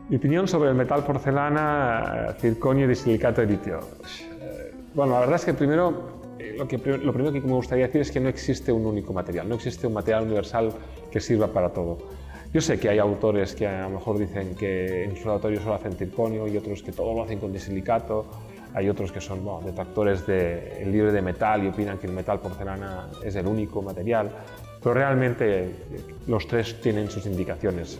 Mi opinión sobre el metal porcelana, circonio y disilicato de litio. Bueno, la verdad es que lo primero que me gustaría decir es que no existe un único material, no existe un material universal que sirva para todo. Yo sé que hay autores que a lo mejor dicen que en sus laboratorios solo hacen circonio y otros que todo lo hacen con disilicato. Hay otros que son detractores del libre de metal y opinan que el metal porcelana es el único material. Pero realmente los tres tienen sus indicaciones.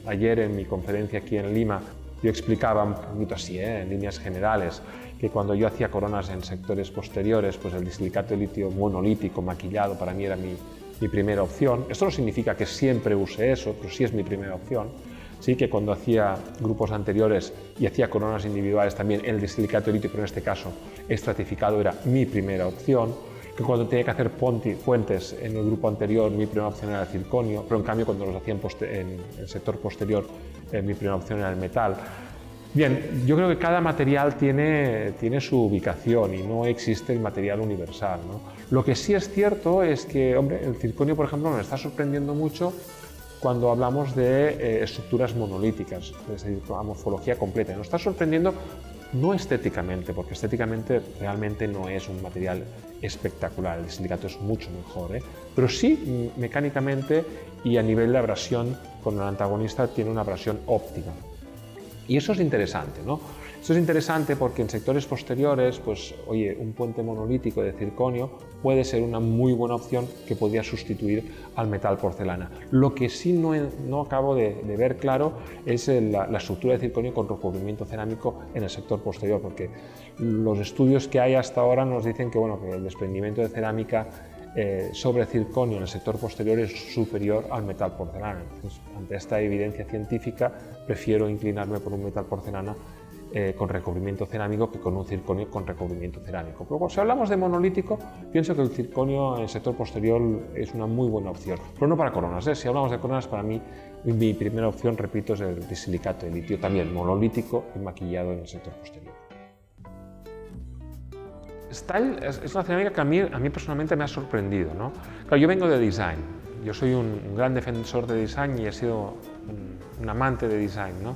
Ayer en mi conferencia aquí en Lima yo explicaba un poquito así, en líneas generales, que cuando yo hacía coronas en sectores posteriores, pues el disilicato de litio monolítico maquillado para mí era mi primera opción. Esto no significa que siempre use eso, pero sí es mi primera opción. Sí que cuando hacía grupos anteriores y hacía coronas individuales también el disilicato de litio, pero en este caso estratificado, era mi primera opción. Que cuando tenía que hacer fuentes en el grupo anterior, mi primera opción era el circonio, pero en cambio cuando los hacía en el sector posterior, mi primera opción era el metal. Bien, yo creo que cada material tiene su ubicación y no existe el material universal, ¿no? Lo que sí es cierto es que, hombre, el circonio, por ejemplo, nos está sorprendiendo mucho cuando hablamos de estructuras monolíticas, es decir, la morfología completa. Nos está sorprendiendo no estéticamente, porque estéticamente realmente no es un material espectacular, el disilicato es mucho mejor, pero sí mecánicamente y a nivel de abrasión con el antagonista tiene una abrasión óptima. Y eso es interesante, ¿no? Eso es interesante porque en sectores posteriores, pues, oye, un puente monolítico de circonio puede ser una muy buena opción que podría sustituir al metal porcelana. Lo que sí no acabo de ver claro es la estructura de circonio con recubrimiento cerámico en el sector posterior, porque los estudios que hay hasta ahora nos dicen que, bueno, que el desprendimiento de cerámica sobre circonio en el sector posterior es superior al metal porcelana. Entonces, ante esta evidencia científica, prefiero inclinarme por un metal porcelana con recubrimiento cerámico que con un circonio con recubrimiento cerámico. Pero si hablamos de monolítico, pienso que el circonio en el sector posterior es una muy buena opción, pero no para coronas. Si hablamos de coronas, para mí mi primera opción, repito, es el disilicato de litio, también monolítico y maquillado en el sector posterior. Style es una cerámica que a mí personalmente me ha sorprendido, ¿no? Claro, yo vengo de design, yo soy un gran defensor de design y he sido un amante de design, ¿no?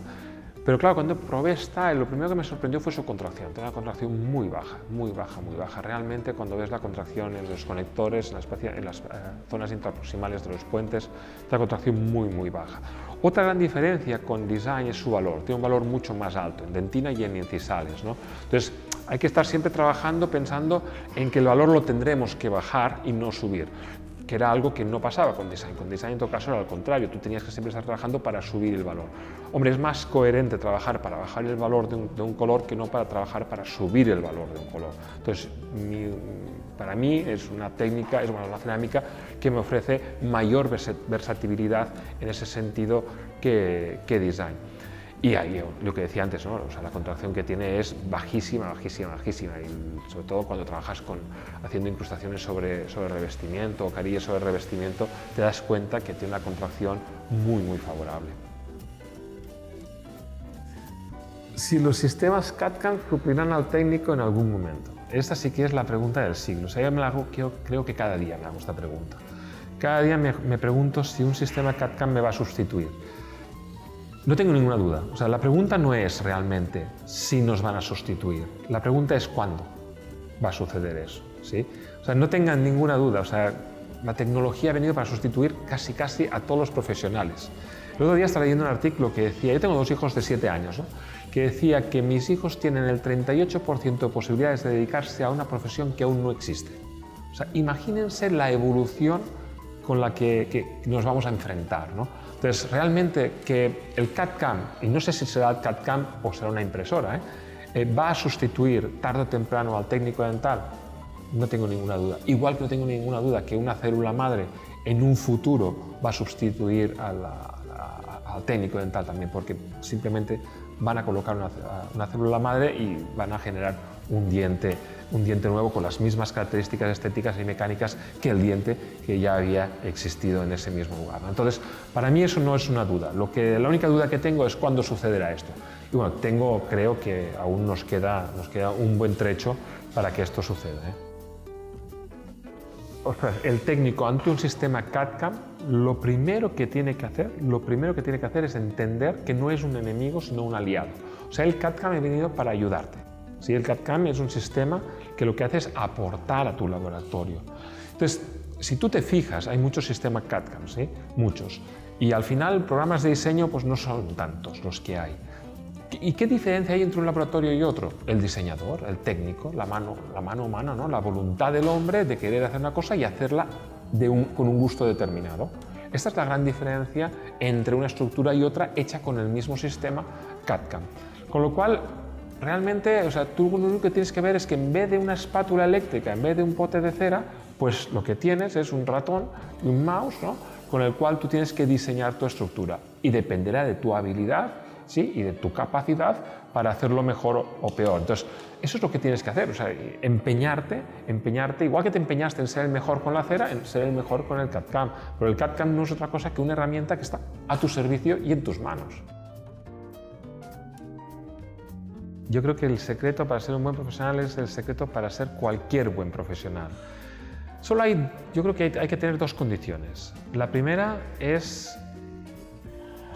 Pero claro, cuando probé Style, lo primero que me sorprendió fue su contracción. Tiene una contracción muy baja, muy baja, muy baja. Realmente, cuando ves la contracción en los conectores, en las zonas intraproximales de los puentes, la contracción muy, muy baja. Otra gran diferencia con Design es su valor. Tiene un valor mucho más alto en dentina y en incisales, ¿no? Entonces, hay que estar siempre trabajando pensando en que el valor lo tendremos que bajar y no subir, que era algo que no pasaba con Design. Con Design, en todo caso, era al contrario, tú tenías que siempre estar trabajando para subir el valor. Hombre, es más coherente trabajar para bajar el valor de un color que no para trabajar para subir el valor de un color. Entonces, para mí es una técnica, es una cerámica que me ofrece mayor versatilidad en ese sentido que Design. Y ahí, lo que decía antes, ¿no? O sea, la contracción que tiene es bajísima, bajísima, bajísima, y sobre todo cuando trabajas haciendo incrustaciones sobre revestimiento o carillas sobre revestimiento, te das cuenta que tiene una contracción muy, muy favorable. Si los sistemas CAD/CAM suplirán al técnico en algún momento. Esta sí que es la pregunta del siglo. O sea, yo me la hago, creo que cada día me hago esta pregunta. Cada día me pregunto si un sistema CAD/CAM me va a sustituir. No tengo ninguna duda. O sea, la pregunta no es realmente si nos van a sustituir. La pregunta es cuándo va a suceder eso, ¿sí? O sea, no tengan ninguna duda. O sea, la tecnología ha venido para sustituir casi a todos los profesionales. El otro día estaba leyendo un artículo que decía, yo tengo 2 hijos de 7 años, ¿no? Que decía que mis hijos tienen el 38% de posibilidades de dedicarse a una profesión que aún no existe. O sea, imagínense la evolución con la que nos vamos a enfrentar, ¿no? Entonces, realmente que el CAD/CAM, y no sé si será el CAD/CAM o será una impresora, va a sustituir tarde o temprano al técnico dental, no tengo ninguna duda. Igual que no tengo ninguna duda que una célula madre en un futuro va a sustituir al técnico dental también, porque simplemente van a colocar una célula madre y van a generar un diente nuevo con las mismas características estéticas y mecánicas que el diente que ya había existido en ese mismo lugar, ¿no? Entonces, para mí eso no es una duda. La única duda que tengo es cuándo sucederá esto. Y bueno, creo que aún nos queda un buen trecho para que esto suceda, el técnico ante un sistema CAD/CAM, lo primero que tiene que hacer es entender que no es un enemigo, sino un aliado. O sea, el CAD/CAM ha venido para ayudarte. ¿Sí? El CAD/CAM es un sistema que lo que hace es aportar a tu laboratorio. Entonces, si tú te fijas, hay muchos sistemas CAD/CAM, ¿sí? Muchos. Y al final, programas de diseño pues no son tantos los que hay. ¿Y qué diferencia hay entre un laboratorio y otro? El diseñador, el técnico, la mano humana, ¿no? La voluntad del hombre de querer hacer una cosa y hacerla con un gusto determinado. Esta es la gran diferencia entre una estructura y otra hecha con el mismo sistema CAD/CAM. Con lo cual, realmente, o sea, tú lo único que tienes que ver es que en vez de una espátula eléctrica, en vez de un pote de cera, pues lo que tienes es un ratón y un mouse, ¿no? Con el cual tú tienes que diseñar tu estructura y dependerá de tu habilidad, ¿sí? Y de tu capacidad para hacerlo mejor o peor. Entonces, eso es lo que tienes que hacer, o sea, empeñarte, igual que te empeñaste en ser el mejor con la cera, en ser el mejor con el CAD/CAM. Pero el CAD/CAM no es otra cosa que una herramienta que está a tu servicio y en tus manos. Yo creo que el secreto para ser un buen profesional es el secreto para ser cualquier buen profesional. Yo creo que hay que tener dos condiciones. La primera es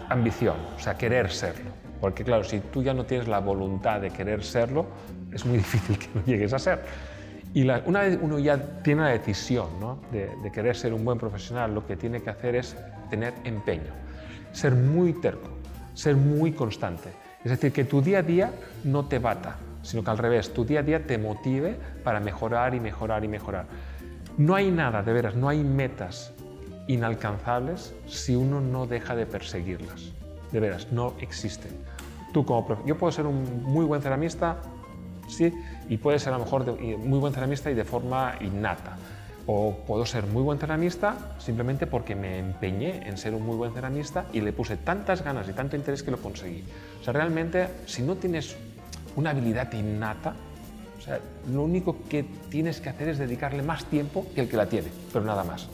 ambición, o sea, querer serlo. Porque claro, si tú ya no tienes la voluntad de querer serlo, es muy difícil que lo llegues a ser. Y una vez uno ya tiene la decisión, ¿no? de querer ser un buen profesional, lo que tiene que hacer es tener empeño, ser muy terco, ser muy constante. Es decir, que tu día a día no te bata, sino que al revés, tu día a día te motive para mejorar y mejorar y mejorar. No hay nada, de veras, no hay metas inalcanzables si uno no deja de perseguirlas. De veras, no existen. Yo puedo ser un muy buen ceramista, sí, y puedes ser a lo mejor muy buen ceramista y de forma innata. O puedo ser muy buen ceramista simplemente porque me empeñé en ser un muy buen ceramista y le puse tantas ganas y tanto interés que lo conseguí. O sea, realmente, si no tienes una habilidad innata, o sea, lo único que tienes que hacer es dedicarle más tiempo que el que la tiene, pero nada más.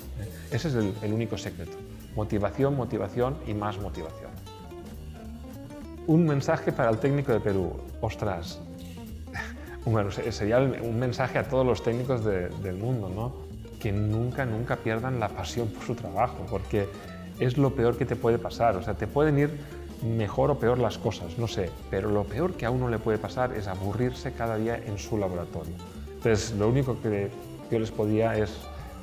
Ese es el único secreto. Motivación, motivación y más motivación. Un mensaje para el técnico de Perú. Ostras, bueno, sería un mensaje a todos los técnicos del mundo, ¿no? Que nunca pierdan la pasión por su trabajo, porque es lo peor que te puede pasar. O sea, te pueden ir mejor o peor las cosas, no sé, pero lo peor que a uno le puede pasar es aburrirse cada día en su laboratorio. Entonces, lo único que yo les podría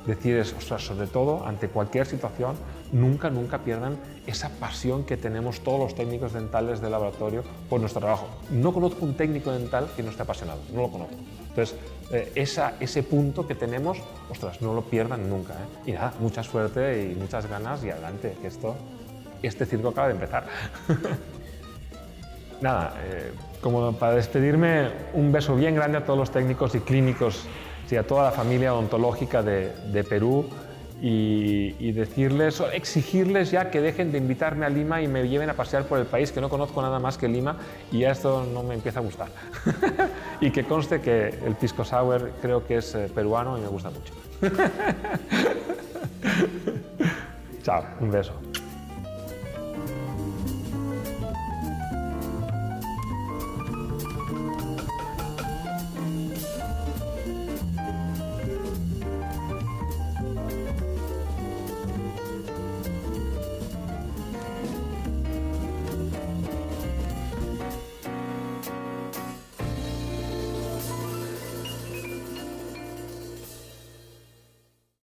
decir es, ostras, sobre todo, ante cualquier situación, nunca pierdan esa pasión que tenemos todos los técnicos dentales del laboratorio por nuestro trabajo. No conozco un técnico dental que no esté apasionado, no lo conozco. Entonces, ese punto que tenemos, ostras, no lo pierdan nunca, ¿eh? Y nada, mucha suerte y muchas ganas y adelante, que este circo acaba de empezar. Nada, como para despedirme, un beso bien grande a todos los técnicos y clínicos y a toda la familia odontológica de Perú y decirles, exigirles ya que dejen de invitarme a Lima y me lleven a pasear por el país, que no conozco nada más que Lima y ya esto no me empieza a gustar. Y que conste que el pisco sour creo que es peruano y me gusta mucho. Chao, un beso.